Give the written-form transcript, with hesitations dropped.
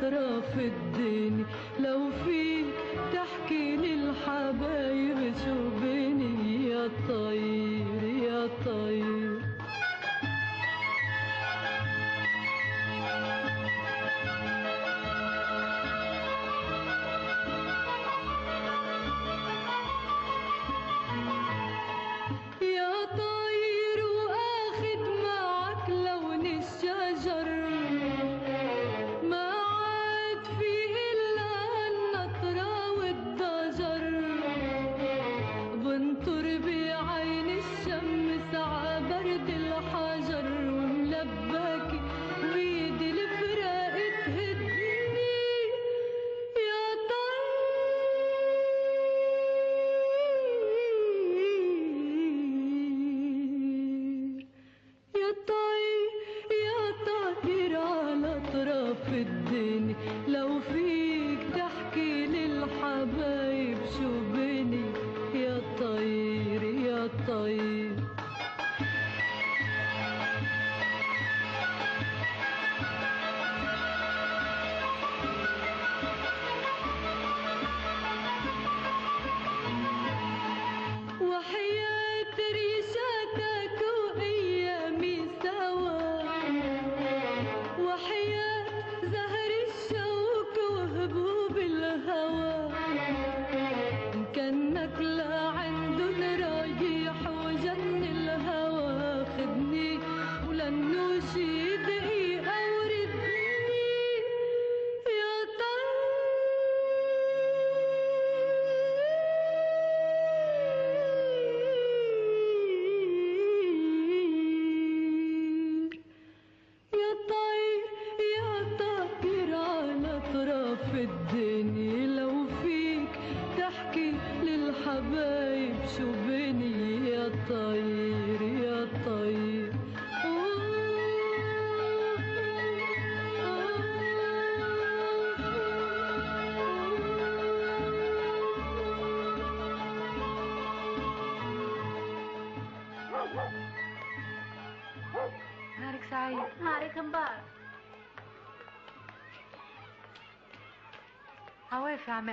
أطراف الدنيا، لو فيك تحكي للحبايب شو بيني يا طير يا طير. برد الحجر وملبكي وبيد الفراق تهدني يا طير يا طير يا طير على أطراف الدنيا، لو فيك تحكي للحبايب شو بيني يا طير يا طير. وحياة ريشاتك وأيامي سوا، وحياة زهر الشوك وهبوب الهوى، إن كانك لا عندن رايح وجن الهوى خدني ولنوشي دقيقة وردني يا طير يا طير يا طير على أطراف الدنيا، لو فيك تحكي للحبايب شو بيني يا طير يا طير. نهارك سعيد. نهارك مبارك. عوافي عمي